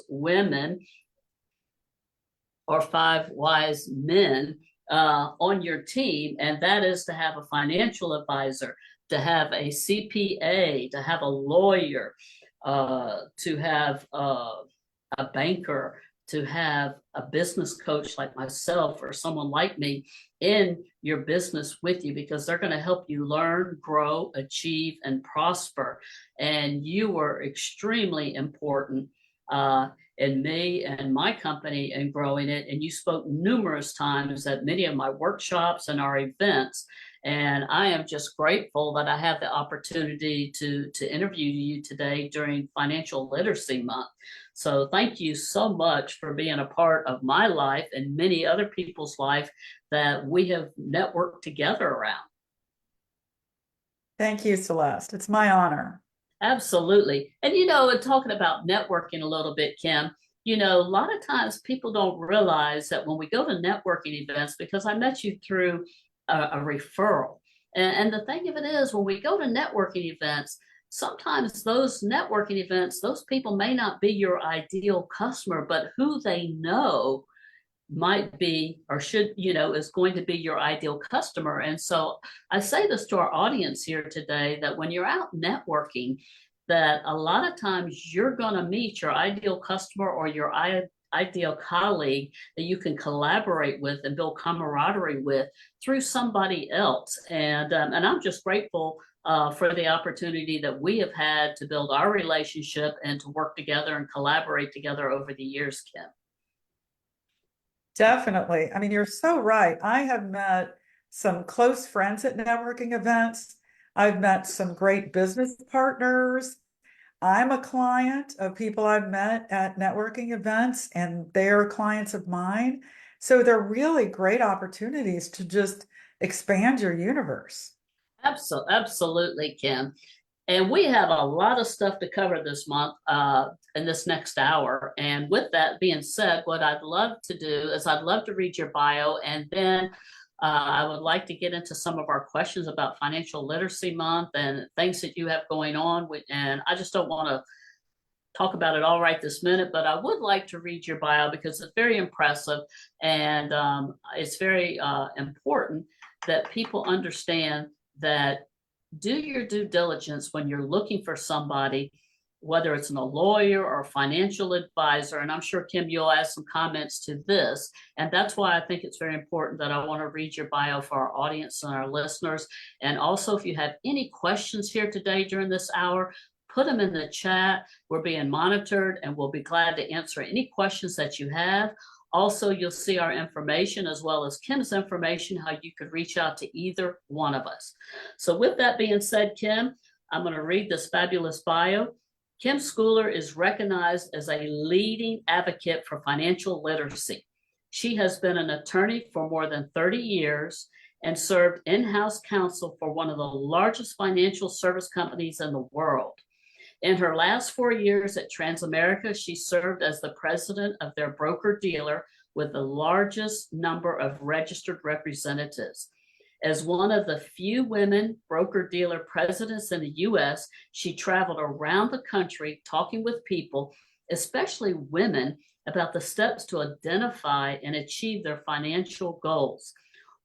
women or 5 wise men on your team, and that is to have a financial advisor, to have a CPA, to have a lawyer, to have a banker, to have a business coach like myself or someone like me in your business with you, because they're going to help you learn, grow, achieve, and prosper. And you were extremely important in me and my company and growing it. And you spoke numerous times at many of my workshops and our events. And I am just grateful that I have the opportunity to interview you today during Financial Literacy Month. So thank you so much for being a part of my life and many other people's life that we have networked together around. Thank you, Celeste. It's my honor. Absolutely. And, talking about networking a little bit, Kim, a lot of times people don't realize that when we go to networking events, because I met you through a referral. And the thing of it is, when we go to networking events, sometimes those networking events, those people may not be your ideal customer, but who they know might be or should, is going to be your ideal customer. And so I say this to our audience here today, that when you're out networking, that a lot of times you're going to meet your ideal customer or your ideal colleague that you can collaborate with and build camaraderie with through somebody else. And I'm just grateful for the opportunity that we have had to build our relationship and to work together and collaborate together over the years, Kim. Definitely. I mean, you're so right. I have met some close friends at networking events. I've met some great business partners. I'm a client of people I've met at networking events, and they're clients of mine. So they're really great opportunities to just expand your universe. Absolutely, Kim. And we have a lot of stuff to cover this month in this next hour. And with that being said, what I'd love to do is I'd love to read your bio, and then I would like to get into some of our questions about Financial Literacy Month and things that you have going on. And I just don't want to talk about it all right this minute, but I would like to read your bio because it's very impressive, and it's very important that people understand that do your due diligence when you're looking for somebody, whether it's a lawyer or a financial advisor. And I'm sure, Kim, you'll add some comments to this. And that's why I think it's very important that I want to read your bio for our audience and our listeners. And also, if you have any questions here today during this hour, put them in the chat. We're being monitored, and we'll be glad to answer any questions that you have. Also, you'll see our information as well as Kim's information, how you could reach out to either one of us. So with that being said, Kim, I'm going to read this fabulous bio. Kim Scouller is recognized as a leading advocate for financial literacy. She has been an attorney for more than 30 years and served in-house counsel for one of the largest financial service companies in the world. In her last 4 years at Transamerica, she served as the president of their broker-dealer with the largest number of registered representatives. As one of the few women broker-dealer presidents in the U.S., she traveled around the country talking with people, especially women, about the steps to identify and achieve their financial goals.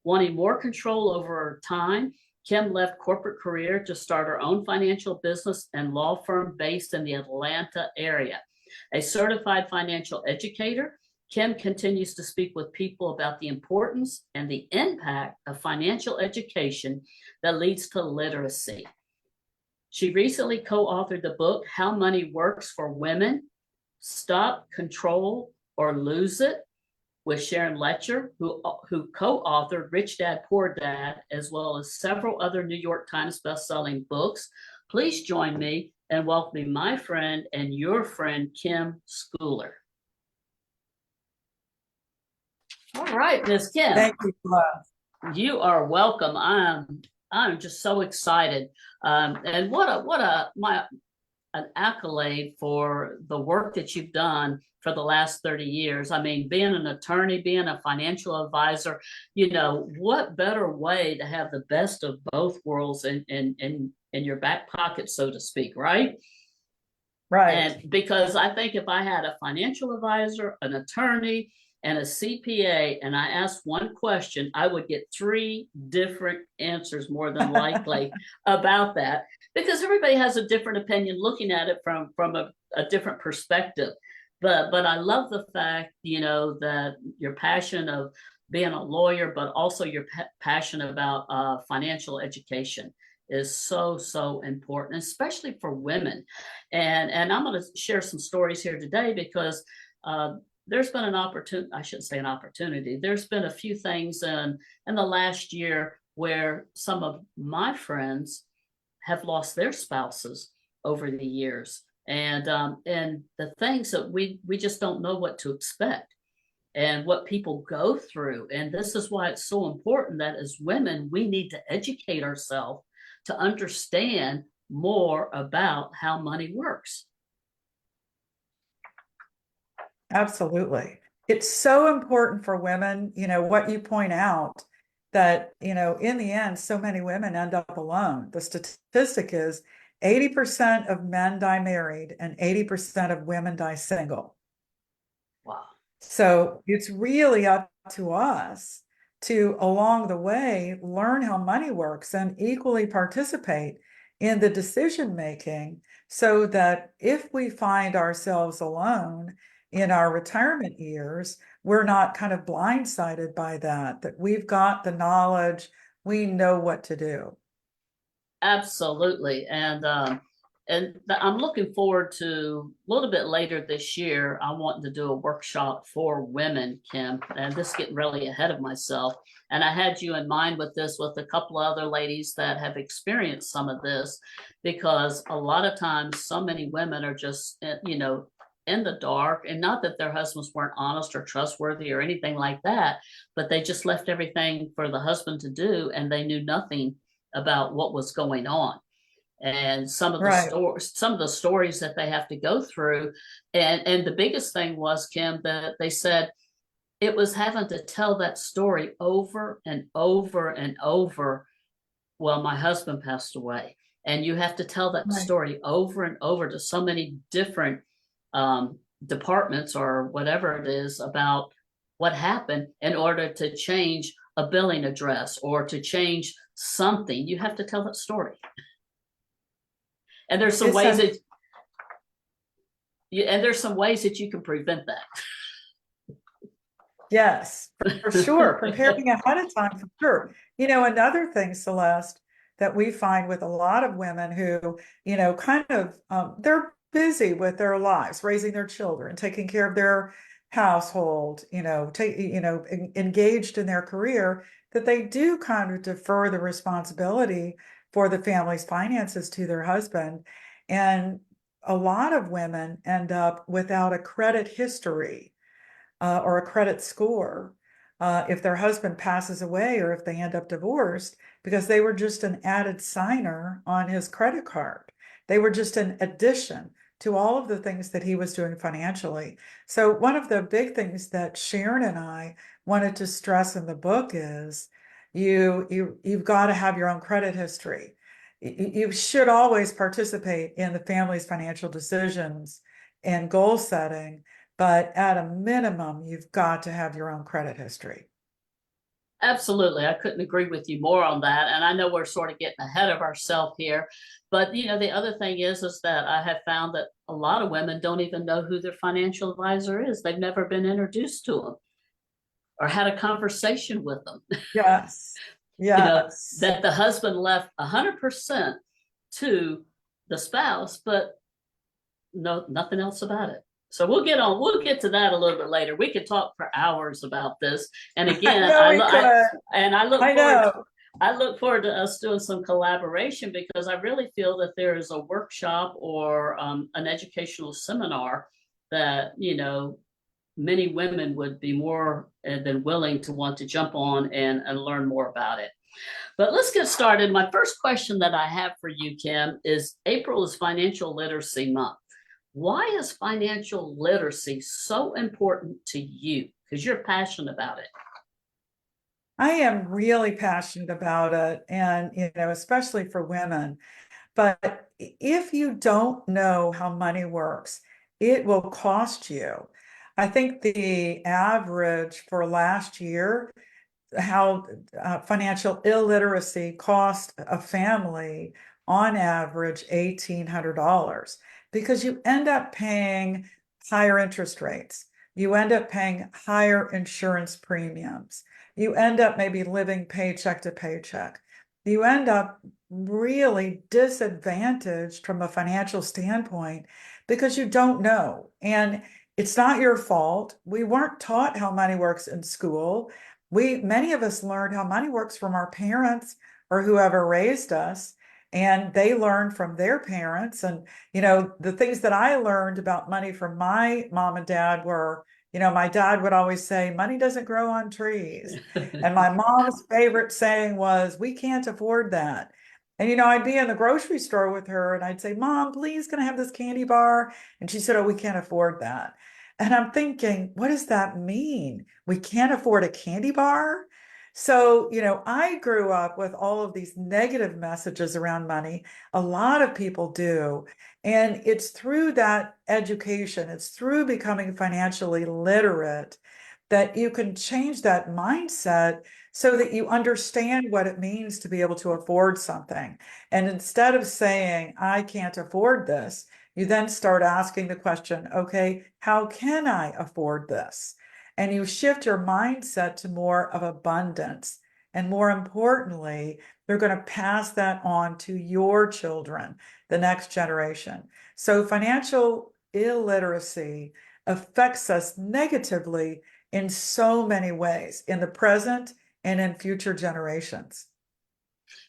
Wanting more control over her time, Kim left corporate career to start her own financial business and law firm based in the Atlanta area. A certified financial educator, Kim continues to speak with people about the importance and the impact of financial education that leads to literacy. She recently co-authored the book, How Money Works for Women, Stop, Control, or Lose It, with Sharon Letcher, who co-authored Rich Dad, Poor Dad, as well as several other New York Times bestselling books. Please join me in welcoming my friend and your friend, Kim Scouller. All right, Ms. Kim. Thank you, Celeste. You are welcome. I'm just so excited. And what an accolade for the work that you've done for the last 30 years. I mean, being an attorney, being a financial advisor, what better way to have the best of both worlds in your back pocket, so to speak, right? Right. And because I think if I had a financial advisor, an attorney, and a CPA, and I asked one question, I would get three different answers more than likely about that, because everybody has a different opinion looking at it from a different perspective. But I love the fact, that your passion of being a lawyer, but also your passion about financial education is so important, especially for women. And I'm going to share some stories here today because there's been an opportunity, I shouldn't say an opportunity, there's been a few things in the last year where some of my friends have lost their spouses over the years. And the things that we just don't know what to expect and what people go through. And this is why it's so important that as women, we need to educate ourselves to understand more about how money works. Absolutely. It's so important for women, what you point out, that, in the end, so many women end up alone. The statistic is 80% of men die married and 80% of women die single. Wow. So it's really up to us to, along the way, learn how money works and equally participate in the decision making, so that if we find ourselves alone in our retirement years, we're not kind of blindsided by that we've got the knowledge, we know what to do. Absolutely. And I'm looking forward to a little bit later this year. I want to do a workshop for women, Kim, and this is getting really ahead of myself. And I had you in mind with this, with a couple of other ladies that have experienced some of this, because a lot of times so many women are just, in the dark, and not that their husbands weren't honest or trustworthy or anything like that, but they just left everything for the husband to do, and they knew nothing about what was going on. And some of the Right. stories that they have to go through. And the biggest thing was, Kim, that they said it was having to tell that story over and over and over. Well, my husband passed away. And you have to tell that Right. story over and over to so many different departments or whatever it is about what happened in order to change a billing address or to change something. You have to tell that story. And there's some ways that you can prevent that. Yes, for sure. Preparing ahead of time, for sure. Another thing, Celeste, that we find with a lot of women who, kind of, they're busy with their lives, raising their children, taking care of their household, engaged in their career, that they do kind of defer the responsibility for the family's finances to their husband. And a lot of women end up without a credit history or a credit score if their husband passes away or if they end up divorced, because they were just an added signer on his credit card. They were just an addition to all of the things that he was doing financially. So one of the big things that Sharon and I wanted to stress in the book is you've got to have your own credit history. You should always participate in the family's financial decisions and goal setting, but at a minimum, you've got to have your own credit history. Absolutely. I couldn't agree with you more on that. And I know we're sort of getting ahead of ourselves here. But, the other thing is that I have found that a lot of women don't even know who their financial advisor is. They've never been introduced to them or had a conversation with them. Yes. Yes. That the husband left 100% to the spouse, but no, nothing else about it. So we'll get to that a little bit later. We could talk for hours about this. And again, I look forward to us doing some collaboration, because I really feel that there is a workshop or an educational seminar that, many women would be more than willing to want to jump on and learn more about it. But let's get started. My first question that I have for you, Kim, is April is Financial Literacy Month. Why is financial literacy so important to you? Because you're passionate about it. I am really passionate about it, and especially for women. But if you don't know how money works, it will cost you. I think the average for last year, how financial illiteracy cost a family on average $1,800, because you end up paying higher interest rates. You end up paying higher insurance premiums. You end up maybe living paycheck to paycheck. You end up really disadvantaged from a financial standpoint because you don't know. And it's not your fault. We weren't taught how money works in school. Many of us learned how money works from our parents or whoever raised us, and they learned from their parents. And, the things that I learned about money from my mom and dad were, my dad would always say, money doesn't grow on trees. And my mom's favorite saying was, we can't afford that. And, I'd be in the grocery store with her and I'd say, Mom, please, can I have this candy bar? And she said, oh, we can't afford that. And I'm thinking, what does that mean? We can't afford a candy bar? So, I grew up with all of these negative messages around money. A lot of people do. And it's through that education, it's through becoming financially literate that you can change that mindset so that you understand what it means to be able to afford something. And instead of saying, I can't afford this, you then start asking the question, okay, how can I afford this? And you shift your mindset to more of abundance. And more importantly, they're going to pass that on to your children, the next generation. So financial illiteracy affects us negatively in so many ways, in the present and in future generations.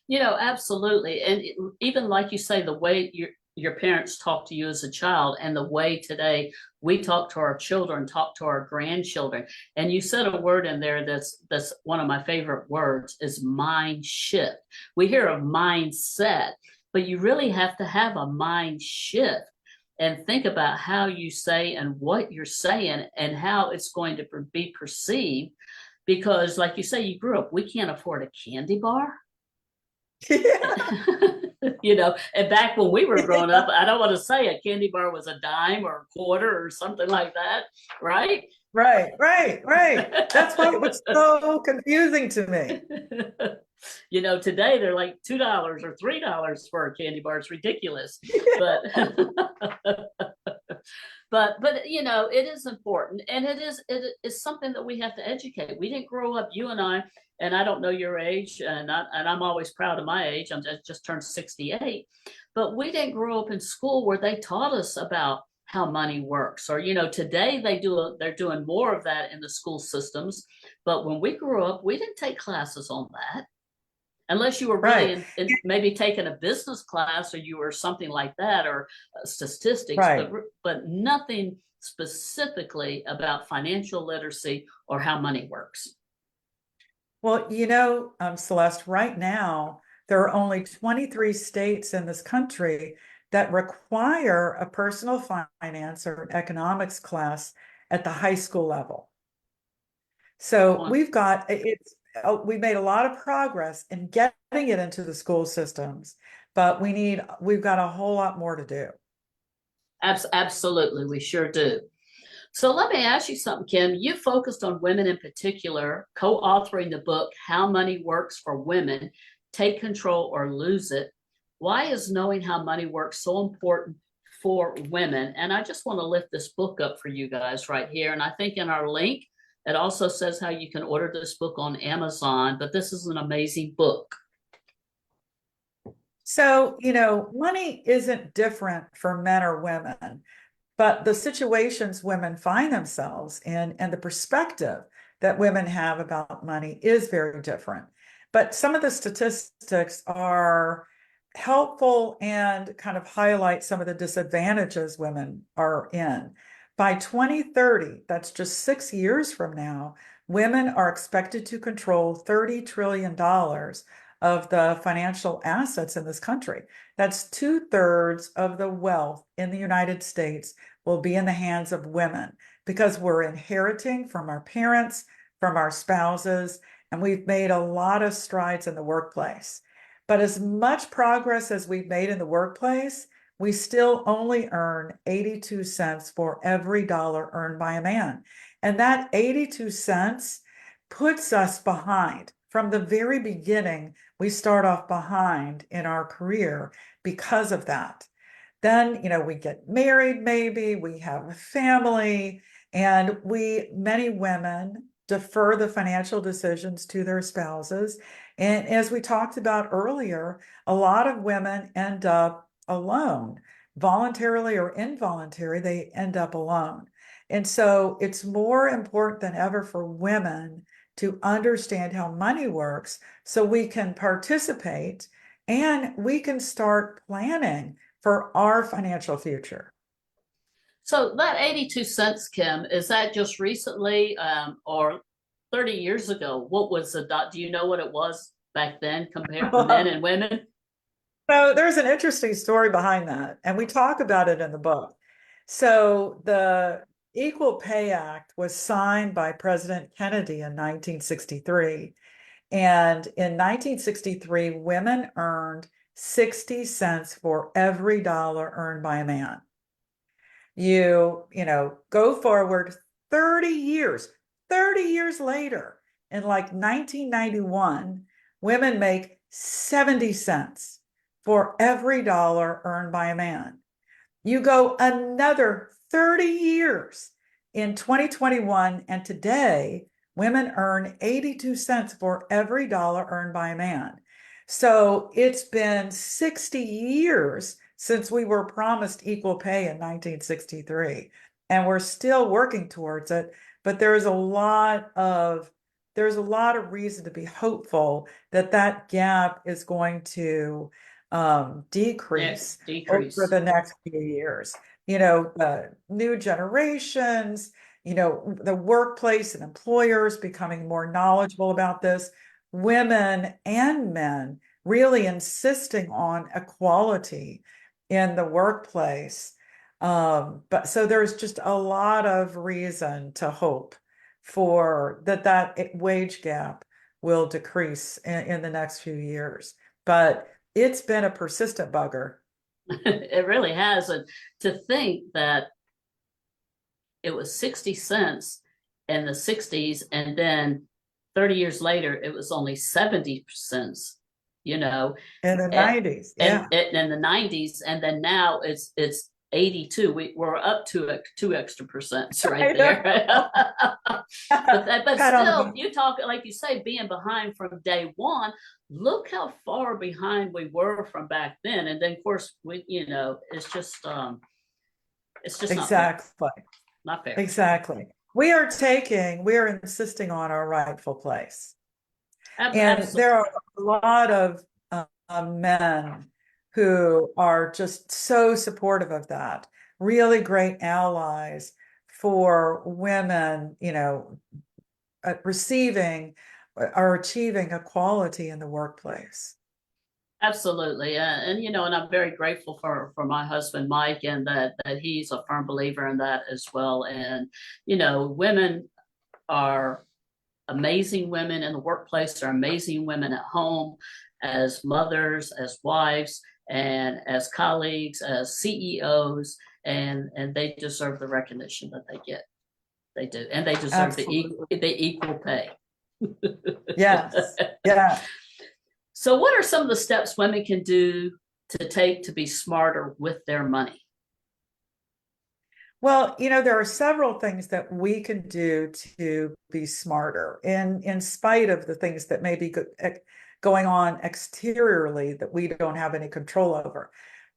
Absolutely. And even like you say, the way your parents talk to you as a child and the way today we talk to our children, talk to our grandchildren. And you said a word in there that's one of my favorite words is mind shift. We hear of mindset, but you really have to have a mind shift and think about how you say and what you're saying and how it's going to be perceived. Because like you say, you grew up, we can't afford a candy bar. And back when we were growing up, I don't want to say a candy bar was a dime or a quarter or something like that, right? Right. That's why it was so confusing to me. Today they're like $2 or $3 for a candy bar. It's ridiculous. But it is important, and it is something that we have to educate. We didn't grow up, you and I don't know your age, and I'm always proud of my age. I just turned 68, but we didn't grow up in school where they taught us about how money works. Or today they're doing more of that in the school systems, but when we grew up, we didn't take classes on that. Unless you were really maybe taking a business class or you were something like that, or statistics, but nothing specifically about financial literacy or how money works. Well, Celeste, right now, there are only 23 states in this country that require a personal finance or an economics class at the high school level. So we made a lot of progress in getting it into the school systems, but we've got a whole lot more to do. Absolutely, we sure do. So let me ask you something, Kim. You focused on women in particular, co-authoring the book, How Money Works for Women, Take Control or Lose It. Why is knowing how money works so important for women? And I just want to lift this book up for you guys right here. And I think in our link, it also says how you can order this book on Amazon, but this is an amazing book. So, money isn't different for men or women, but the situations women find themselves in and the perspective that women have about money is very different. But some of the statistics are helpful and kind of highlight some of the disadvantages women are in. By 2030, that's just 6 years from now, women are expected to control $30 trillion of the financial assets in this country. That's 2/3 of the wealth in the United States will be in the hands of women because we're inheriting from our parents, from our spouses, and we've made a lot of strides in the workplace. But as much progress as we've made in the workplace, we still only earn 82 cents for every dollar earned by a man. And that 82 cents puts us behind. From the very beginning, we start off behind in our career because of that. Then, we get married, maybe we have a family, and many women defer the financial decisions to their spouses. And as we talked about earlier, a lot of women end up alone, voluntarily or involuntary, they end up alone. And so it's more important than ever for women to understand how money works so we can participate and we can start planning for our financial future. So that 82 cents, Kim, is that just recently or 30 years ago? What was the dot? Do you know what it was back then compared to men and women? So there's an interesting story behind that, and we talk about it in the book. So the Equal Pay Act was signed by President Kennedy in 1963. And in 1963, women earned 60 cents for every dollar earned by a man. Go forward 30 years later, in like 1991, women make 70 cents for every dollar earned by a man. You go another 30 years in 2021, and today, women earn 82 cents for every dollar earned by a man. So it's been 60 years since we were promised equal pay in 1963, and we're still working towards it. But there's a lot of reason to be hopeful that that gap is going to decrease over the next few years. New generations, the workplace and employers becoming more knowledgeable about this, women and men really insisting on equality in the workplace. But so there's just a lot of reason to hope for that wage gap will decrease in the next few years. But it's been a persistent bugger. It really has. And to think that it was 60 cents in the 60s, and then 30 years later, it was only 70 cents, In the 90s, yeah. And in the 90s, and then now it's 82. We're up to 2% right there. but still, you talk, like you say, being behind from day one. Look how far behind we were from back then, and then of course it's just exactly not fair. Exactly. We are insisting on our rightful place. And there are a lot of men who are just so supportive of that, really great allies for women, receiving or achieving equality in the workplace. Absolutely. And I'm very grateful for my husband, Mike, and that he's a firm believer in that as well. And, women are amazing women in the workplace, are amazing women at home, as mothers, as wives, and as colleagues, as CEOs, and they deserve the recognition that they get. They do. And they deserve the equal pay. Yes. Yeah. So what are some of the steps women can do to take to be smarter with their money? Well, there are several things that we can do to be smarter in spite of the things that may be going on exteriorly that we don't have any control over.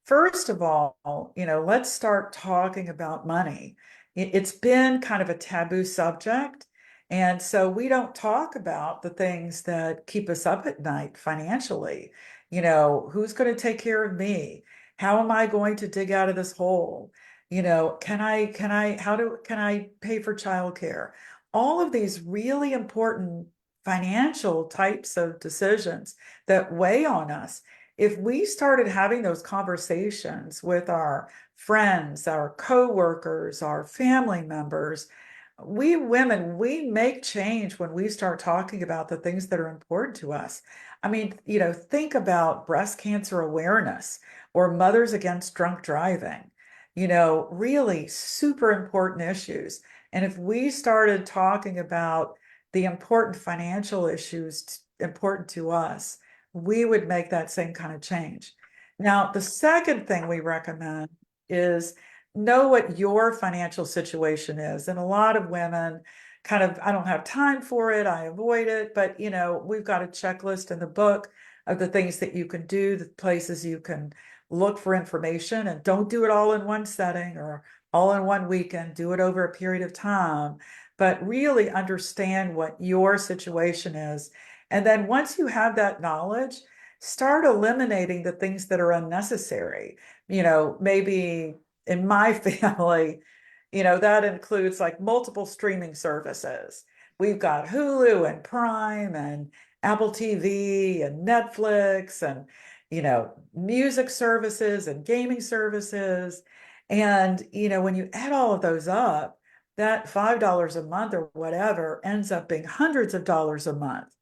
First of all, let's start talking about money. It's been kind of a taboo subject. And so we don't talk about the things that keep us up at night financially. Who's going to take care of me? How am I going to dig out of this hole? Can I pay for childcare? All of these really important financial types of decisions that weigh on us. If we started having those conversations with our friends, our coworkers, our family members, we women, we make change when we start talking about the things that are important to us. I mean, think about breast cancer awareness or mothers against drunk driving, really super important issues. And if we started talking about the important financial issues important to us, we would make that same kind of change. Now, the second thing we recommend is know what your financial situation is. And a lot of women kind of, I don't have time for it, I avoid it, but we've got a checklist in the book of the things that you can do, the places you can look for information, and don't do it all in one setting or all in one weekend, do it over a period of time, but really understand what your situation is. And then once you have that knowledge, start eliminating the things that are unnecessary. Maybe in my family, that includes like multiple streaming services. We've got Hulu and Prime and Apple TV and Netflix and, music services and gaming services. And, when you add all of those up, that $5 a month or whatever ends up being hundreds of dollars a month.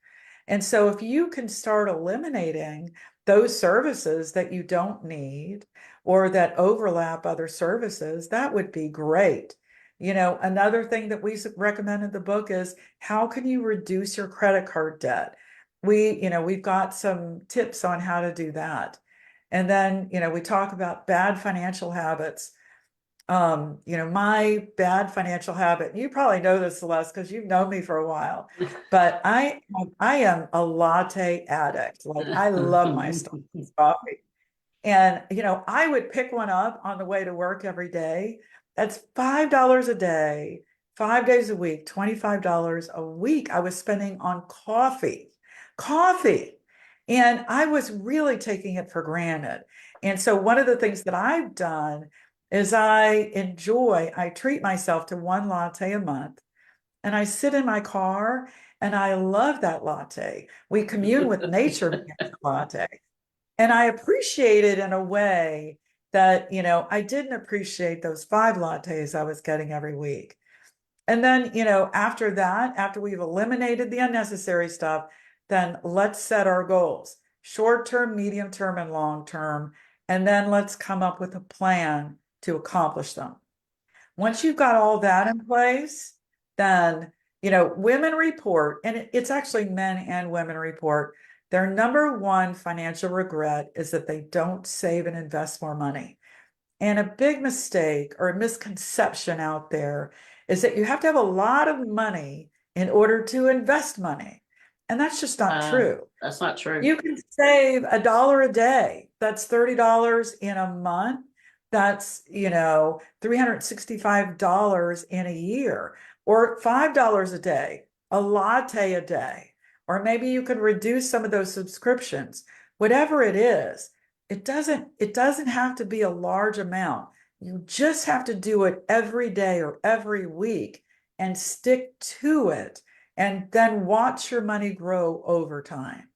And so if you can start eliminating those services that you don't need or that overlap other services, that would be great. Another thing that we recommend in the book is how can you reduce your credit card debt? We've got some tips on how to do that. And then, we talk about bad financial habits. My bad financial habit, you probably know this, Celeste, because you've known me for a while, but I am a latte addict. Like I love my Starbucks coffee. And, I would pick one up on the way to work every day. That's $5 a day, 5 days a week, $25 a week I was spending on coffee. And I was really taking it for granted. And so one of the things that I've done is I treat myself to one latte a month. And I sit in my car and I love that latte. We commune with nature via the latte. And I appreciate it in a way that, I didn't appreciate those 5 lattes I was getting every week. And then, after that, after we've eliminated the unnecessary stuff, then let's set our goals, short term, medium term, and long term. And then let's come up with a plan to accomplish them. Once you've got all that in place, then, women report, and it's actually men and women report, their number one financial regret is that they don't save and invest more money. And a big mistake or a misconception out there is that you have to have a lot of money in order to invest money. And that's just not true. That's not true. You can save $1 a day. That's $30 in a month. That's, $365 in a year, or $5 a day, a latte a day. Or maybe you can reduce some of those subscriptions. Whatever it is, it doesn't have to be a large amount. You just have to do it every day or every week and stick to it, and then watch your money grow over time.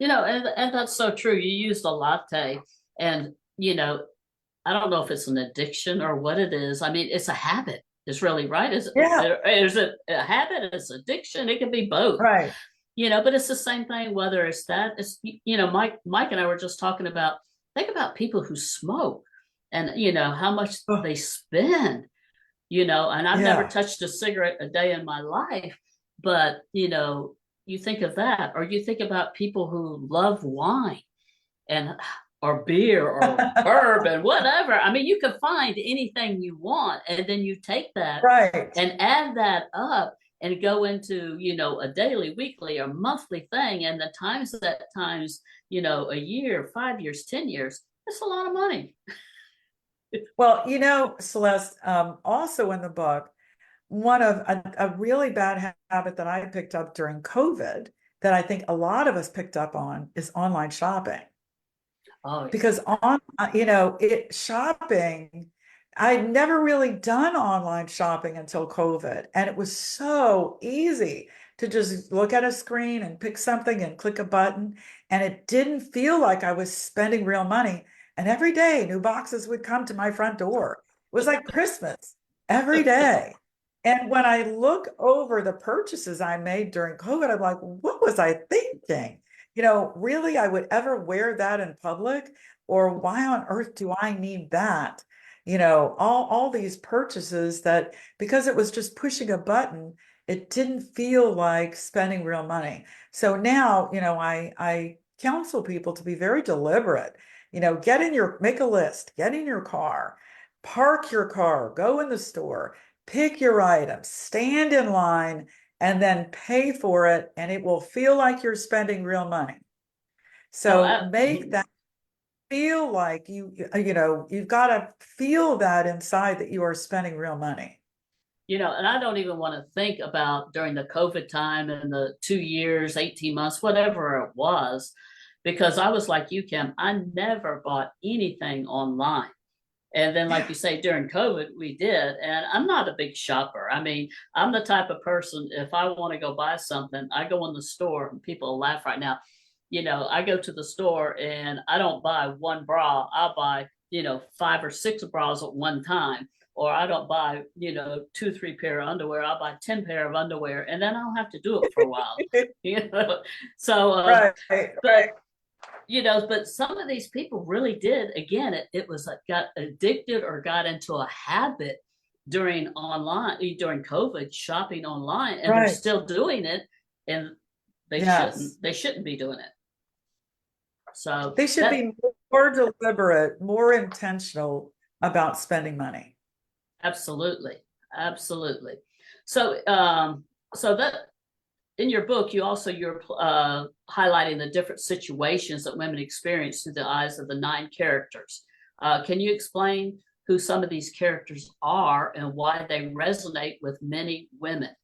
And that's so true. You used a latte, and I don't know if it's an addiction or what it is. I mean, it's a habit. It's really right. Yeah. Is it a habit? It's addiction. It can be both. Right. But it's the same thing, whether it's that, it's, Mike and I were just talking about, think about people who smoke and, how much they spend, and I've never touched a cigarette a day in my life, but, you think of that, or you think about people who love wine or beer or bourbon, whatever. I mean, you can find anything you want, and then you take that and add that up and go into, a daily, weekly, or monthly thing. And the times a year, 5 years, 10 years, that's a lot of money. Well, Celeste, also in the book, one of a really bad habit that I picked up during COVID that I think a lot of us picked up on is online shopping. Oh, because shopping, I'd never really done online shopping until COVID. And it was so easy to just look at a screen and pick something and click a button. And it didn't feel like I was spending real money. And every day, new boxes would come to my front door. It was like Christmas every day. And when I look over the purchases I made during COVID, I'm like, what was I thinking? Really, I would ever wear that in public? Or why on earth do I need that? All these purchases that because it was just pushing a button, it didn't feel like spending real money. So now, I counsel people to be very deliberate. Make a list, get in your car, park your car, go in the store, pick your items, stand in line, and then pay for it, and it will feel like you're spending real money. Oh, So make that feel like you've got to feel that inside that you are spending real money. and I don't even want to think about during the COVID time and the 2 years, 18 months, whatever it was, because I was like you, Kim, I never bought anything online. And then, like you say, during COVID, we did. And I'm not a big shopper. I mean, I'm the type of person, if I want to go buy something, I go in the store, and people laugh right now. I go to the store and I don't buy one bra. I'll buy, 5 or 6 bras at one time. Or I don't buy, 2, 3 pair of underwear. I'll buy 10 pair of underwear, and then I don't have to do it for a while. You know, so Right, but right. but some of these people really did. Again, it was like got addicted or got into a habit during COVID shopping online, and they're Right. still doing it, and they Yes. shouldn't be doing it. So They should that be more deliberate, more intentional about spending money. absolutely, absolutely. So so that in your book, you're highlighting the different situations that women experience through the eyes of the 9 characters. Can you explain who some of these characters are and why they resonate with many women?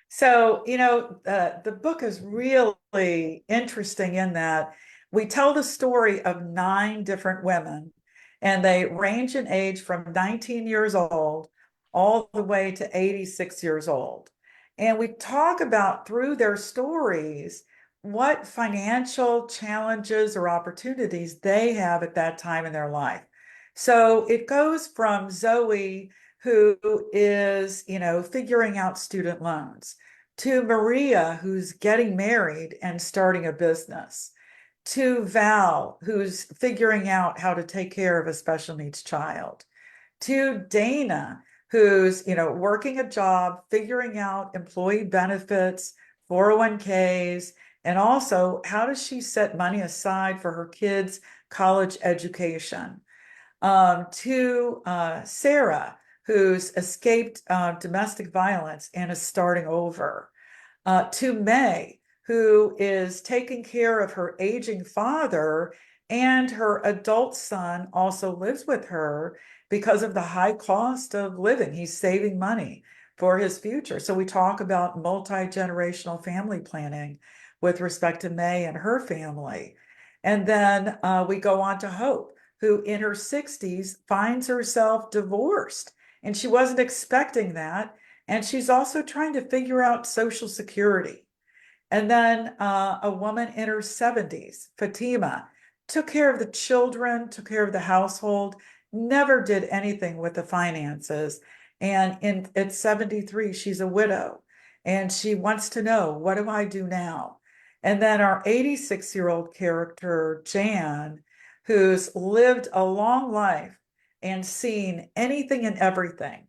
So, the book is really interesting in that we tell the story of 9 different women, and they range in age from 19 years old all the way to 86 years old. And we talk about through their stories what financial challenges or opportunities they have at that time in their life. So it goes from Zoe, who is, figuring out student loans, to Maria, who's getting married and starting a business, to Val, who's figuring out how to take care of a special needs child, to Dana, who's, working a job, figuring out employee benefits, 401ks, and also how does she set money aside for her kids' college education, to Sarah, who's escaped domestic violence and is starting over, to May, who is taking care of her aging father, and her adult son also lives with her because of the high cost of living. He's saving money for his future. So we talk about multi-generational family planning with respect to May and her family. And then we go on to Hope, who in her 60s finds herself divorced. And she wasn't expecting that. And she's also trying to figure out Social Security. And then a woman in her 70s, Fatima, took care of the children, took care of the household, never did anything with the finances. And at 73, she's a widow, and she wants to know, what do I do now? And then our 86-year-old character, Jan, who's lived a long life and seen anything and everything.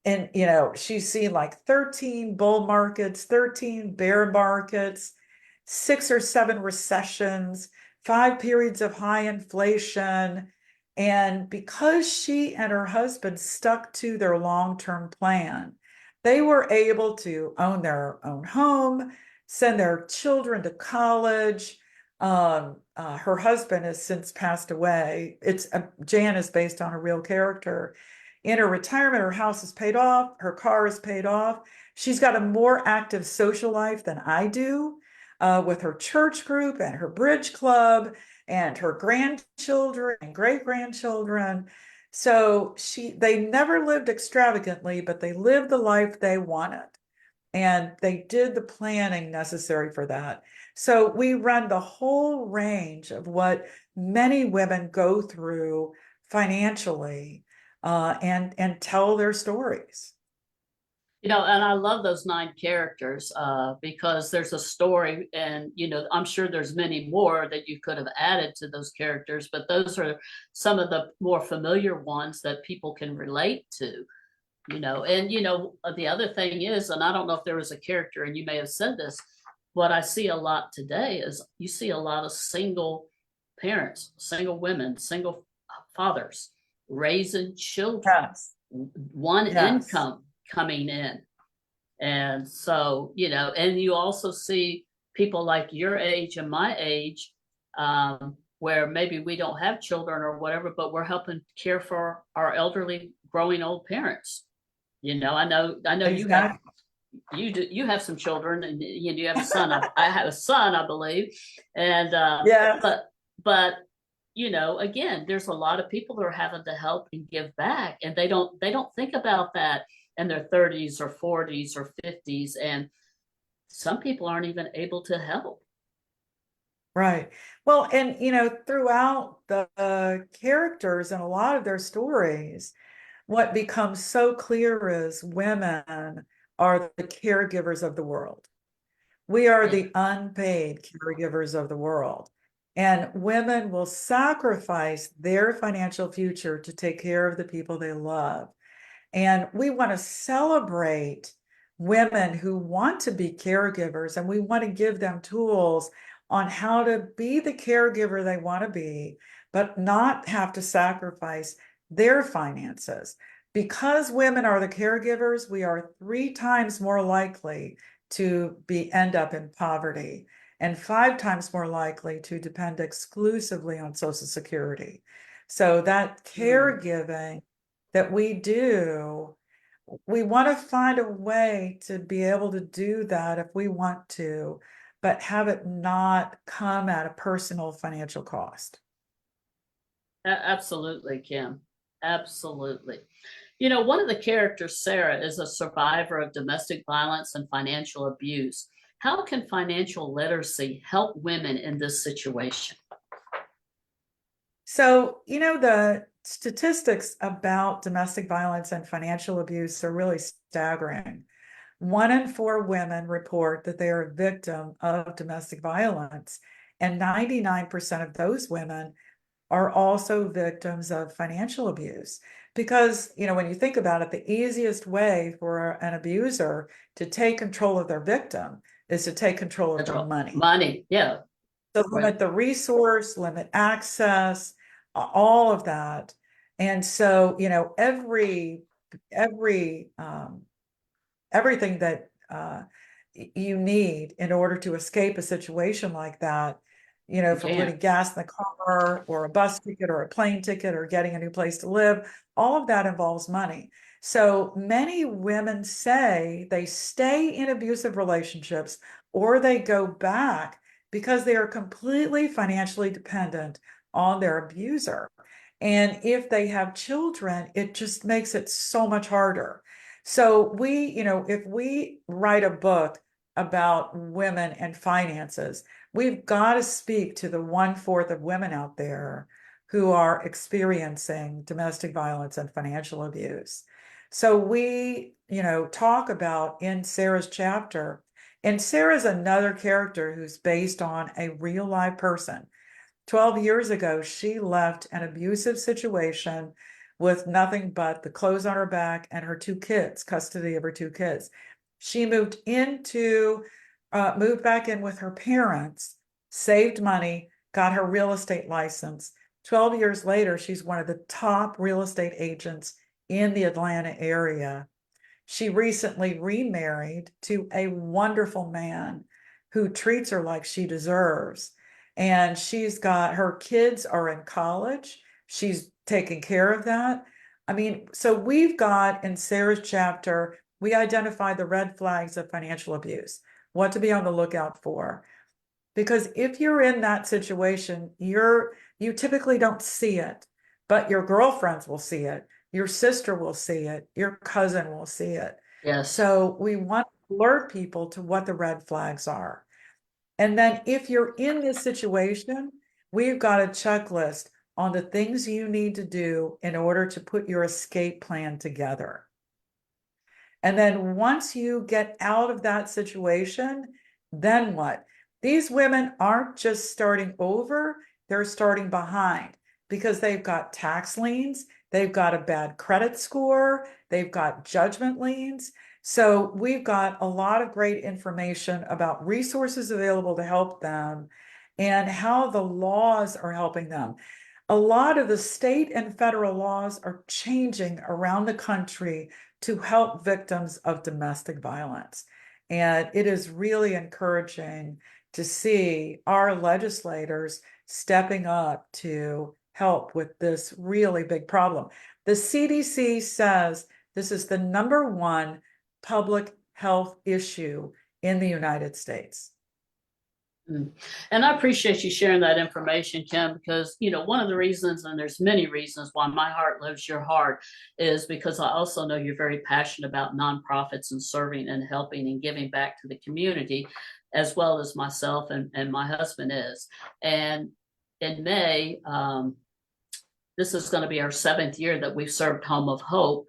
And, she's seen like 13 bull markets, 13 bear markets, 6 or 7 recessions, 5 periods of high inflation. And because she and her husband stuck to their long-term plan, they were able to own their own home, send their children to college. Her husband has since passed away. Jan is based on a real character. In her retirement, her house is paid off, her car is paid off. She's got a more active social life than I do, with her church group and her bridge club and her grandchildren and great grandchildren. So they never lived extravagantly, but they lived the life they wanted. And they did the planning necessary for that. So we run the whole range of what many women go through financially, and tell their stories. And I love those 9 characters because there's a story, and I'm sure there's many more that you could have added to those characters, but those are some of the more familiar ones that people can relate to. And the other thing is, and I don't know if there was a character, and you may have said this, what I see a lot today is you see a lot of single parents, single women, single fathers raising children, Yes, one yes. income coming in. And so, and you also see people like your age and my age, where maybe we don't have children or whatever, but we're helping care for our elderly, growing old parents. I know Exactly. you have some children, and you have a son. I have a son, I believe, and Yes. but again, there's a lot of people that are having to help and give back, and they don't think about that in their 30s or 40s or 50s, and some people aren't even able to help. Right. Well, and throughout the characters and a lot of their stories, what becomes so clear is women are the caregivers of the world. We are Yeah. the unpaid caregivers of the world. And women will sacrifice their financial future to take care of the people they love. And we want to celebrate women who want to be caregivers, and we want to give them tools on how to be the caregiver they want to be, but not have to sacrifice their finances. Because women are the caregivers, we are 3 times more likely to end up in poverty and 5 times more likely to depend exclusively on Social Security. So that Mm. caregiving that we do, we want to find a way to be able to do that if we want to, but have it not come at a personal financial cost. Absolutely, Kim. Absolutely. One of the characters, Sarah, is a survivor of domestic violence and financial abuse. How can financial literacy help women in this situation? So, the statistics about domestic violence and financial abuse are really staggering. 1 in 4 women report that they are a victim of domestic violence, and 99% of those women are also victims of financial abuse. Because, when you think about it, the easiest way for an abuser to take control of their victim is to take control of their money. Money, yeah. So Right. limit the resource, limit access, all of that. And so, every everything that you need in order to escape a situation like that, You from can't. putting gas in the car or a bus ticket or a plane ticket or getting a new place to live, all of that involves money. So many women say they stay in abusive relationships or they go back because they are completely financially dependent on their abuser. And if they have children, it just makes it so much harder. So if we write a book about women and finances, we've got to speak to the 1/4 of women out there who are experiencing domestic violence and financial abuse. So we, talk about in Sarah's chapter, and Sarah's another character who's based on a real life person. 12 years ago, she left an abusive situation with nothing but the clothes on her back and her 2 kids, custody of her 2 kids. She moved back in with her parents, saved money, got her real estate license. 12 years later, she's one of the top real estate agents in the Atlanta area. She recently remarried to a wonderful man who treats her like she deserves. And her kids are in college. She's taking care of that. I mean, so we've got in Sarah's chapter, we identify the red flags of financial abuse, what to be on the lookout for. Because if you're in that situation, you typically don't see it, but your girlfriends will see it, your sister will see it, your cousin will see it. Yes. So we want to alert people to what the red flags are. And then if you're in this situation, we've got a checklist on the things you need to do in order to put your escape plan together. And then once you get out of that situation, then what? These women aren't just starting over, they're starting behind because they've got tax liens, they've got a bad credit score, they've got judgment liens. So we've got a lot of great information about resources available to help them and how the laws are helping them. A lot of the state and federal laws are changing around the country to help victims of domestic violence. And it is really encouraging to see our legislators stepping up to help with this really big problem. The CDC says this is the #1 public health issue in the United States. And I appreciate you sharing that information, Kim, because, one of the reasons, and there's many reasons why my heart loves your heart, is because I also know you're very passionate about nonprofits and serving and helping and giving back to the community, as well as myself and my husband is. And in May, this is going to be our 7th year that we've served Home of Hope.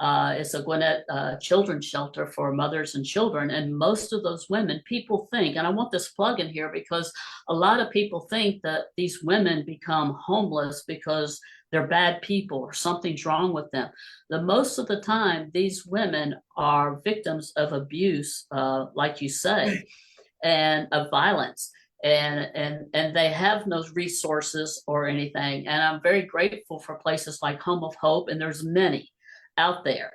It's a Gwinnett children's shelter for mothers and children. And most of those women, people think, and I want this plug in here because a lot of people think that these women become homeless because they're bad people or something's wrong with them. The most of the time, these women are victims of abuse, like you say, and of violence. And they have no resources or anything. And I'm very grateful for places like Home of Hope, and there's many out there,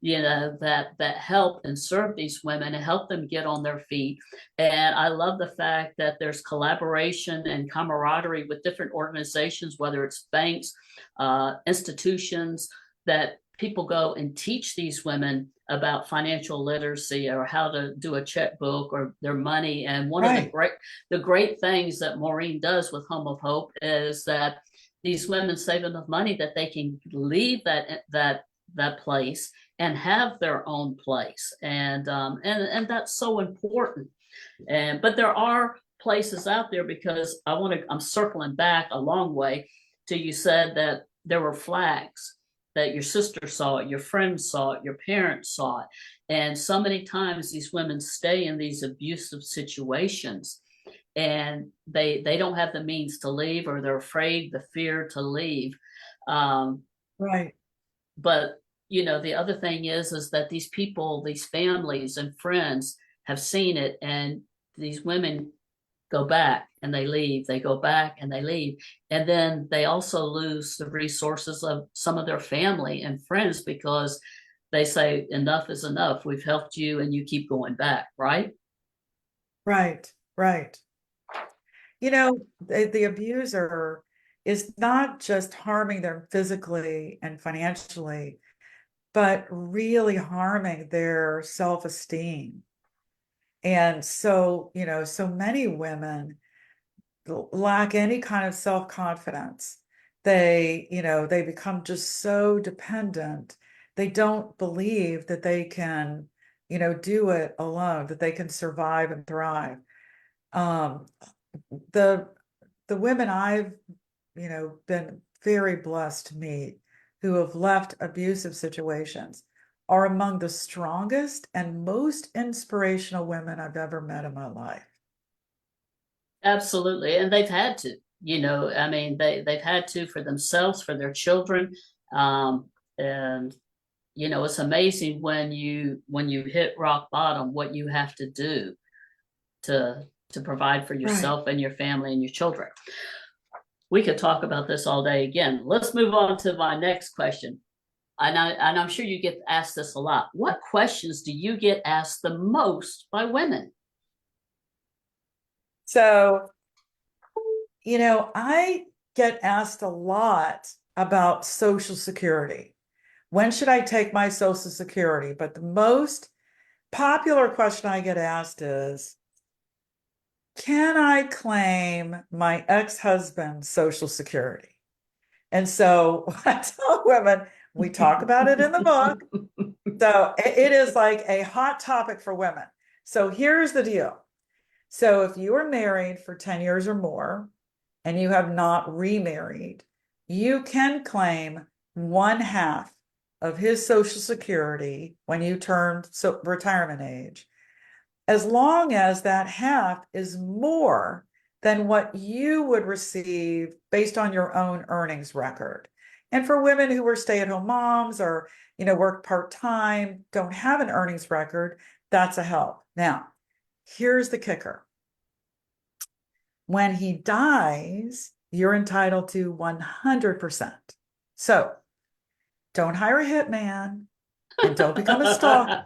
that help and serve these women and help them get on their feet. And I love the fact that there's collaboration and camaraderie with different organizations, whether it's banks, institutions, that people go and teach these women about financial literacy or how to do a checkbook or their money. And one of the great things that Maureen does with Home of Hope is that these women save enough money that they can leave that place and have their own place. And that's so important. But there are places out there, because I'm circling back a long way to, you said that there were flags that your sister saw it, your friends saw it, your parents saw it. And so many times these women stay in these abusive situations and they don't have the means to leave, or they're afraid, the fear to leave. Right. But, the other thing is that these people, these families and friends have seen it, and these women go back and they leave, they go back and they leave. And then they also lose the resources of some of their family and friends because they say, enough is enough. We've helped you and you keep going back, right? Right. The abuser is not just harming them physically and financially, but really harming their self-esteem. And so, so many women lack any kind of self-confidence. They become just so dependent. They don't believe that they can, do it alone, that they can survive and thrive. The women I've, been very blessed to meet who have left abusive situations are among the strongest and most inspirational women I've ever met in my life. Absolutely. And they've had to, they've had to, for themselves, for their children. And it's amazing when you hit rock bottom, what you have to do to provide for yourself and your family and your children. We could talk about this all day. Again, let's move on to my next question. And I'm sure you get asked this a lot. What questions do you get asked the most by women? So, I get asked a lot about Social Security. When should I take my Social Security? But the most popular question I get asked is, can I claim my ex-husband's Social Security? And so I tell women, we talk about it in the book. So it is like a hot topic for women. So here's the deal. So if you are married for 10 years or more and you have not remarried, you can claim 1/2 of his Social Security when you turn retirement age, as long as that half is more than what you would receive based on your own earnings record. And for women who are stay-at-home moms or, work part-time, don't have an earnings record, that's a help. Now, here's the kicker. When he dies, you're entitled to 100%. So don't hire a hitman and don't become a stalker.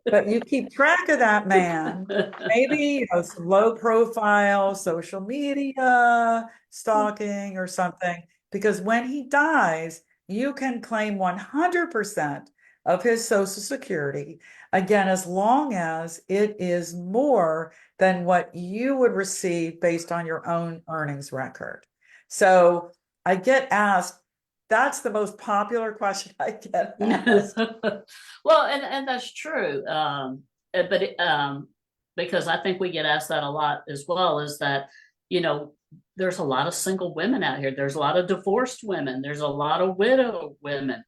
But you keep track of that man. Maybe some low profile social media stalking or something, because when he dies, you can claim 100% of his Social Security, again, as long as it is more than what you would receive based on your own earnings record. So I get asked, that's the most popular question I get asked. Well, and that's true. Because I think we get asked that a lot as well, is that, there's a lot of single women out here. There's a lot of divorced women. There's a lot of widow women.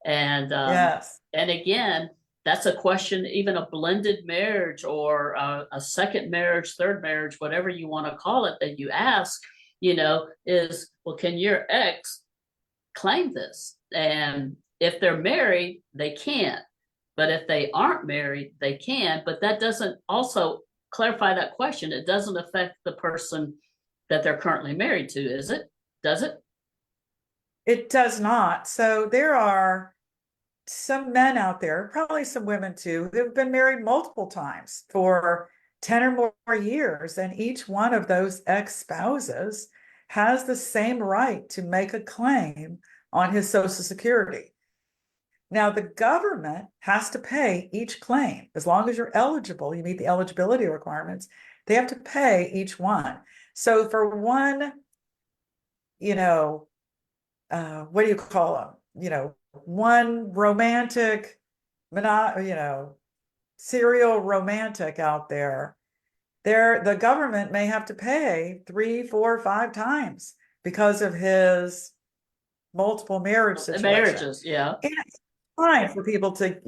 And Yes. and again, that's a question, even a blended marriage or a second marriage, third marriage, whatever you want to call it, that you ask, is, well, can your ex claim this? And if they're married, they can't. But if they aren't married, they can. But that doesn't also clarify that question. It doesn't affect the person that they're currently married to, is it? Does it? It does not. So there are some men out there, probably some women too, who've been married multiple times for 10 or more years. And each one of those ex-spouses has the same right to make a claim on his Social Security. Now, the government has to pay each claim. As long as you're eligible, you meet the eligibility requirements, they have to pay each one. So for one, what do you call them? One romantic, serial romantic out there, the government may have to pay 3, 4, 5 times because of his multiple marriage situation. Marriages, yeah. And it's fine for people to,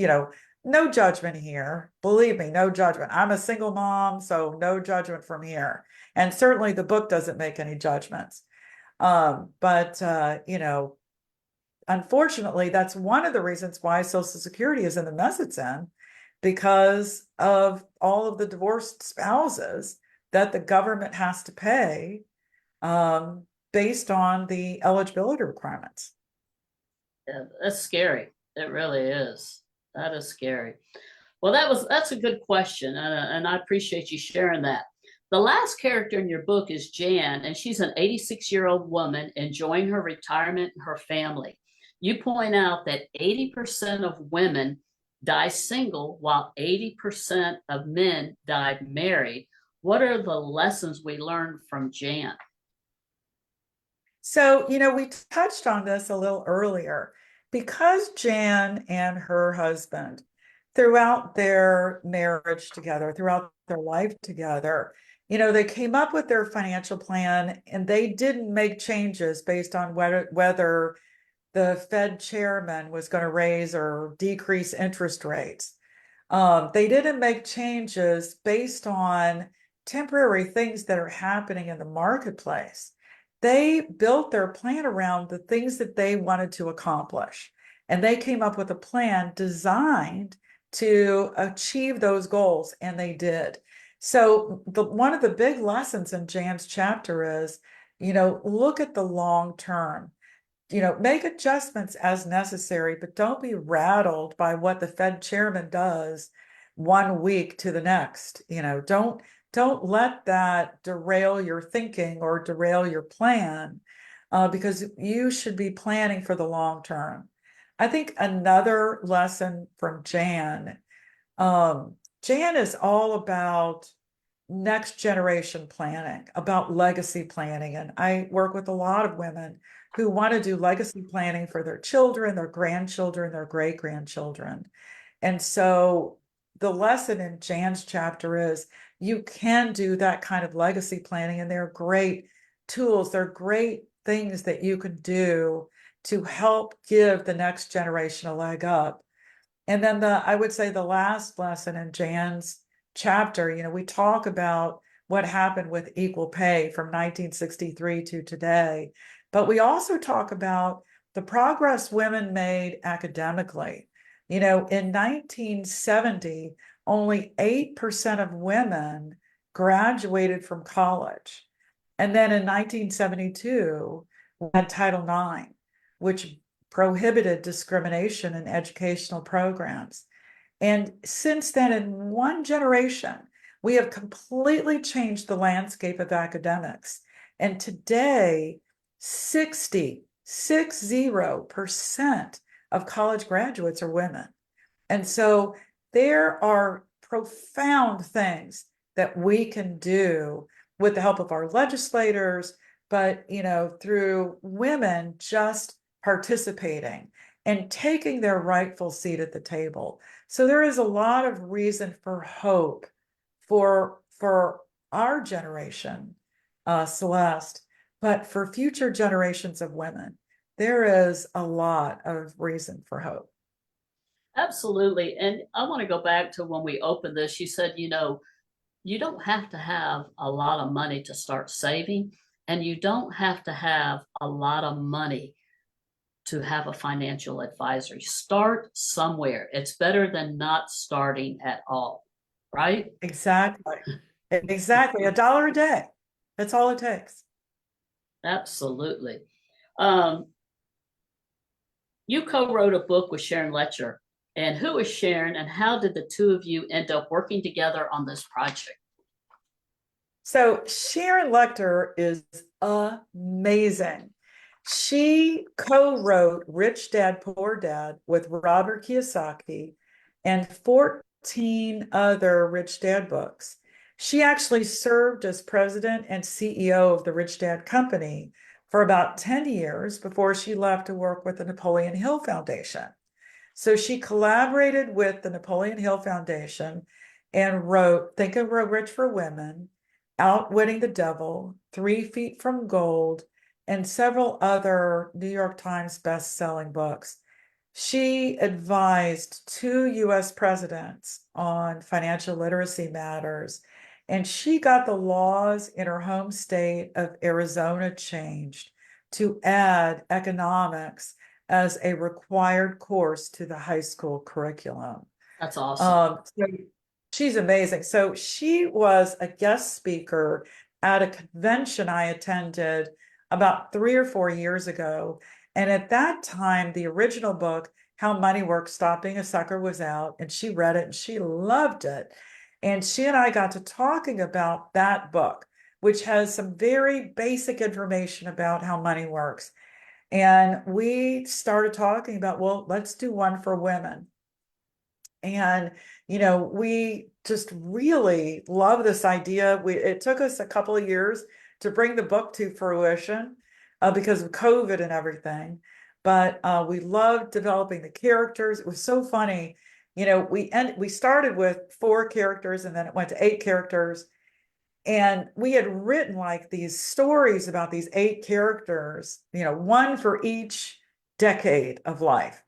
no judgment here. Believe me, no judgment. I'm a single mom, so no judgment from here. And certainly the book doesn't make any judgments. But unfortunately, that's one of the reasons why Social Security is in the mess it's in, because of all of the divorced spouses that the government has to pay based on the eligibility requirements. Yeah, that's scary. It really is. That is scary. Well, that's a good question, and I appreciate you sharing that. The last character in your book is Jan, and she's an 86-year-old woman enjoying her retirement and her family. You point out that 80% of women die single, while 80% of men died married. What are the lessons we learned from Jan? So, we touched on this a little earlier. Because Jan and her husband, throughout their marriage together, throughout their life together, they came up with their financial plan and they didn't make changes based on whether the Fed chairman was going to raise or decrease interest rates. They didn't make changes based on temporary things that are happening in the marketplace. They built their plan around the things that they wanted to accomplish. And they came up with a plan designed to achieve those goals, and they did. So one of the big lessons in Jan's chapter is, look at the long term. Make adjustments as necessary, but don't be rattled by what the Fed chairman does one week to the next. Don't let that derail your thinking or derail your plan, because you should be planning for the long term. I think another lesson from Jan is all about next generation planning, about legacy planning. And I work with a lot of women who want to do legacy planning for their children, their grandchildren, their great-grandchildren. And so the lesson in Jan's chapter is you can do that kind of legacy planning, and they're great tools. They're great things that you can do to help give the next generation a leg up. And then I would say the last lesson in Jan's chapter, we talk about what happened with equal pay from 1963 to today, but we also talk about the progress women made academically. In 1970, only 8% of women graduated from college. And then in 1972, we had Title IX, which prohibited discrimination in educational programs. And since then, in one generation, we have completely changed the landscape of academics. And today, 60% of college graduates are women. And so there are profound things that we can do with the help of our legislators, but through women just participating and taking their rightful seat at the table. So there is a lot of reason for hope for our generation, Celeste, but for future generations of women, there is a lot of reason for hope. Absolutely. And I want to go back to when we opened this. You said, you don't have to have a lot of money to start saving, and you don't have to have a lot of money to have a financial advisor. Start somewhere. It's better than not starting at all, right? Exactly. Exactly. $1 a day. That's all it takes. Absolutely. You co-wrote a book with Sharon Letcher. And who is Sharon, and how did the two of you end up working together on this project? So Sharon Lechter is amazing. She co-wrote Rich Dad, Poor Dad with Robert Kiyosaki and 14 other Rich Dad books. She actually served as president and CEO of the Rich Dad Company for about 10 years before she left to work with the Napoleon Hill Foundation. So she collaborated with the Napoleon Hill Foundation and wrote Think and Grow Rich for Women, Outwitting the Devil, 3 Feet from Gold, and several other New York Times best-selling books. She advised 2 US presidents on financial literacy matters, and she got the laws in her home state of Arizona changed to add economics as a required course to the high school curriculum. That's awesome. So she's amazing. So she was a guest speaker at a convention I attended about 3 or 4 years ago. And at that time, the original book, How Money Works, Stop Being a Sucker, was out, and she read it and she loved it. And she and I got to talking about that book, which has some very basic information about how money works. And we started talking about, well, let's do one for women. And, we just really love this idea. It took us a couple of years to bring the book to fruition because of COVID and everything. But we loved developing the characters. It was so funny. We started with 4 characters and then it went to 8 characters. And we had written like these stories about these 8 characters, one for each decade of life.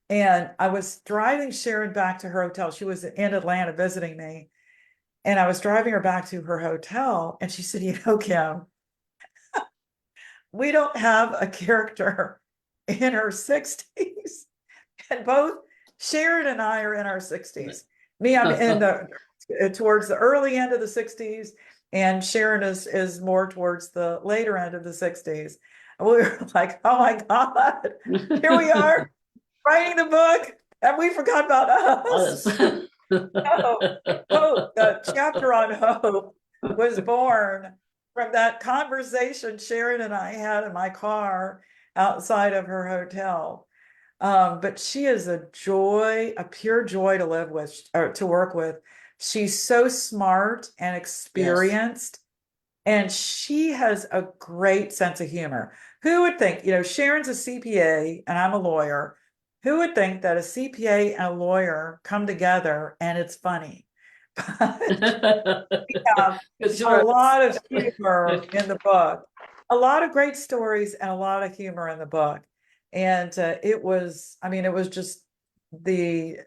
And I was driving Sharon back to her hotel. She was in Atlanta visiting me. And I was driving her back to her hotel. And she said, Kim, we don't have a character in her 60s. And both Sharon and I are in our 60s. Me, I'm in towards the early end of the 60s. And Sharon is more towards the later end of the 60s. And we were like, oh my God, here we are writing the book, and we forgot about us. The chapter on hope was born from that conversation Sharon and I had in my car outside of her hotel. But she is a joy, a pure joy to live with or to work with. She's so smart and experienced, and she has a great sense of humor. Who would think, Sharon's a CPA and I'm a lawyer. Who would think that a CPA and a lawyer come together and it's funny? But we have a lot of humor in the book, a lot of great stories and a lot of humor in the book. And it was just the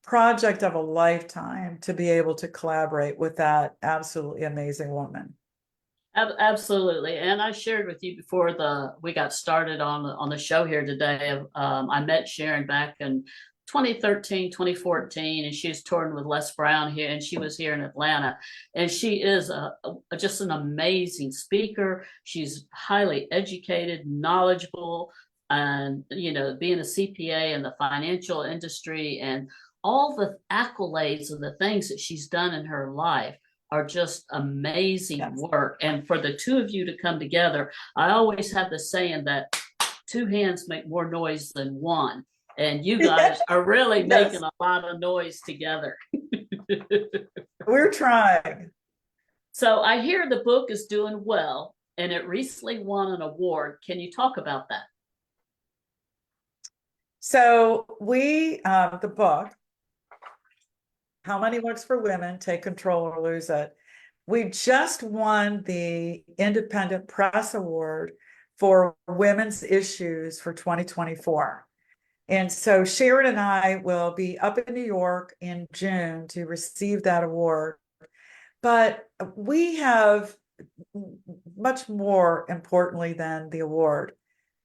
project of a lifetime to be able to collaborate with that absolutely amazing woman. Absolutely. And I shared with you before we got started on the show here today. I met Sharon back in 2013, 2014, and she was touring with Les Brown here, and she was here in Atlanta. And she is just an amazing speaker. She's highly educated, knowledgeable, and being a CPA in the financial industry and all the accolades and the things that she's done in her life are just amazing Yes. work. And for the two of you to come together, I always have the saying that two hands make more noise than one. And you guys are really Yes. making a lot of noise together. We're trying. So I hear the book is doing well and it recently won an award. Can you talk about that? So the book, How Money Works for Women, Take Control or Lose It. We just won the Independent Press Award for Women's Issues for 2024. And so Sharon and I will be up in New York in June to receive that award. But we have, much more importantly than the award,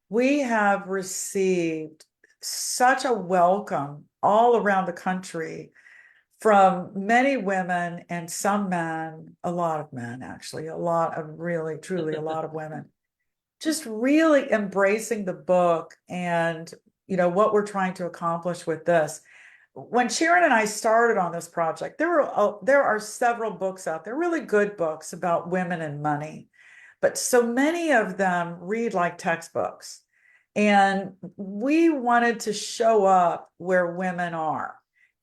we have received such a welcome all around the country from many women and some men, a lot of men, actually, a lot of really, truly a lot of women, just really embracing the book and, what we're trying to accomplish with this. When Sharon and I started on this project, there are several books out there, really good books about women and money, but so many of them read like textbooks. And we wanted to show up where women are.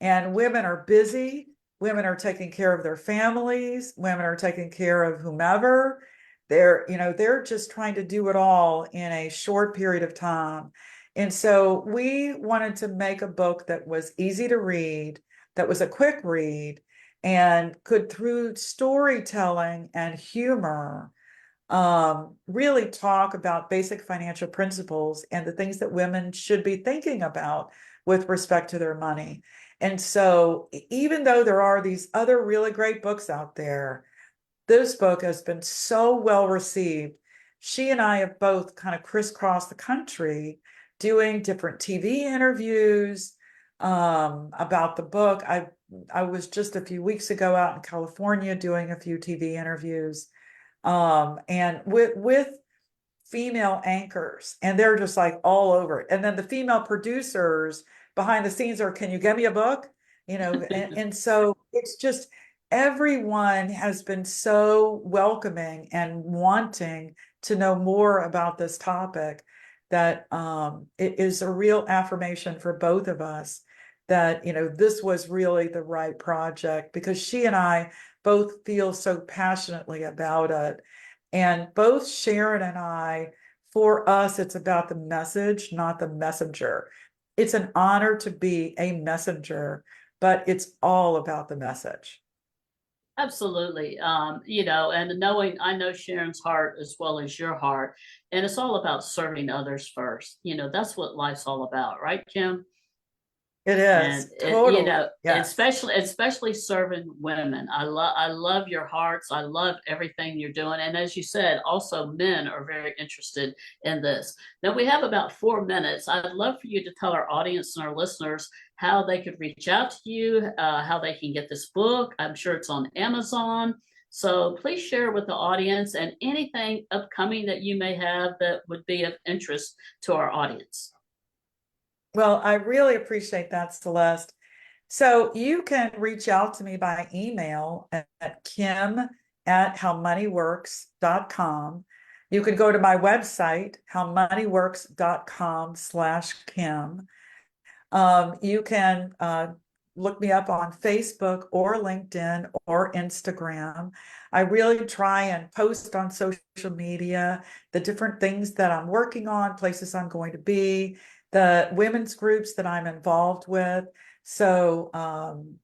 And women are busy, women are taking care of their families, women are taking care of whomever. They're just trying to do it all in a short period of time. And so we wanted to make a book that was easy to read, that was a quick read, and could, through storytelling and humor, really talk about basic financial principles and the things that women should be thinking about with respect to their money. And so even though there are these other really great books out there, this book has been so well received. She and I have both kind of crisscrossed the country doing different TV interviews about the book. I was just a few weeks ago out in California doing a few TV interviews and with female anchors, and they're just like all over it. And then the female producers behind the scenes are, can you get me a book? And so it's just, everyone has been so welcoming and wanting to know more about this topic that it is a real affirmation for both of us that, this was really the right project, because she and I both feel so passionately about it. And both Sharon and I, for us, it's about the message, not the messenger. It's an honor to be a messenger, but it's all about the message. Absolutely. And I know Sharon's heart as well as your heart, and it's all about serving others first. That's what life's all about, right, Kim? It And is totally, yes. especially serving women. I love your hearts. I love everything you're doing. And as you said, also men are very interested in this. Now we have about 4 minutes. I'd love for you to tell our audience and our listeners how they could reach out to you, how they can get this book. I'm sure it's on Amazon. So please share with the audience and anything upcoming that you may have that would be of interest to our audience. Well, I really appreciate that, Celeste. So you can reach out to me by email at kim@howmoneyworks.com. You can go to my website, howmoneyworks.com/Kim. You can look me up on Facebook or LinkedIn or Instagram. I really try and post on social media the different things that I'm working on, places I'm going to be, the women's groups that I'm involved with. So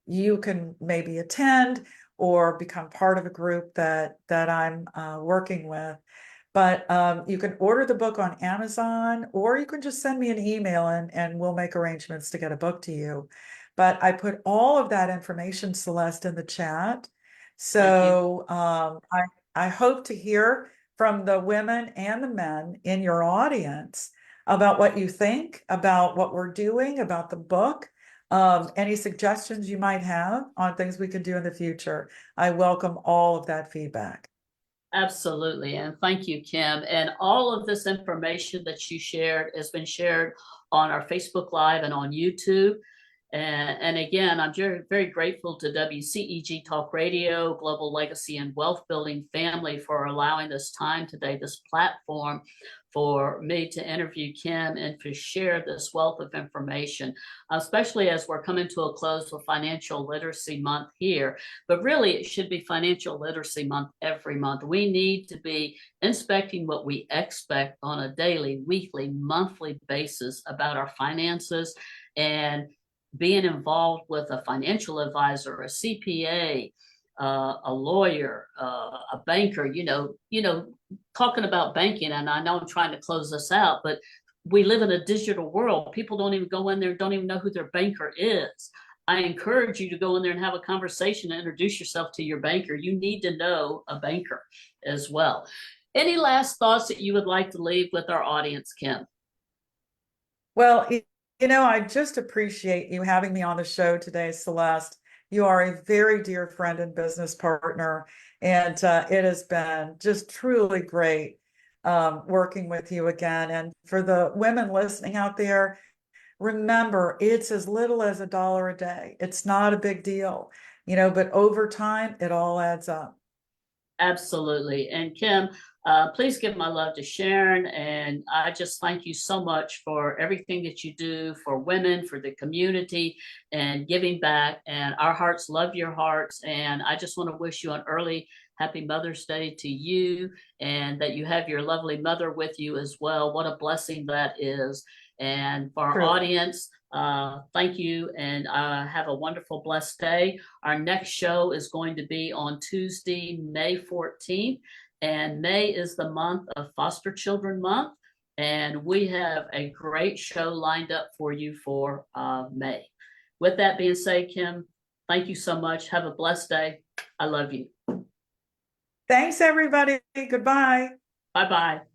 you can maybe attend or become part of a group that I'm working with. But you can order the book on Amazon, or you can just send me an email and we'll make arrangements to get a book to you. But I put all of that information, Celeste, in the chat. Thank you. So I hope to hear from the women and the men in your audience about what you think, about what we're doing, about the book, any suggestions you might have on things we can do in the future. I welcome all of that feedback. Absolutely. And thank you, Kim. And all of this information that you shared has been shared on our Facebook Live and on YouTube. And again, I'm very, very grateful to WCEG Talk Radio, Global Legacy and Wealth Building family for allowing this time today, this platform for me to interview Kim and to share this wealth of information, especially as we're coming to a close with Financial Literacy Month here. But really, it should be Financial Literacy Month every month. We need to be inspecting what we expect on a daily, weekly, monthly basis about our finances, and being involved with a financial advisor, a CPA, a lawyer, a banker, talking about banking. And I know I'm trying to close this out, but we live in a digital world. People don't even go in there, don't even know who their banker is. I encourage you to go in there and have a conversation and introduce yourself to your banker. You need to know a banker as well. Any last thoughts that you would like to leave with our audience, Kim? Well, I just appreciate you having me on the show today, Celeste. You are a very dear friend and business partner, and it has been just truly great working with you again. And for the women listening out there, remember, it's as little as $1 a day. It's not a big deal, but over time, it all adds up. Absolutely. And Kim, please give my love to Sharon. And I just thank you so much for everything that you do for women, for the community, and giving back. And our hearts love your hearts. And I just want to wish you an early happy Mother's Day to you, and that you have your lovely mother with you as well. What a blessing that is. And for our True. audience, thank you, and have a wonderful, blessed day. Our next show is going to be on Tuesday, May 14th, and May is the month of Foster Children Month, and we have a great show lined up for you for May. With that being said, Kim, thank you so much. Have a blessed day. I love you. Thanks, everybody. Goodbye. Bye-bye.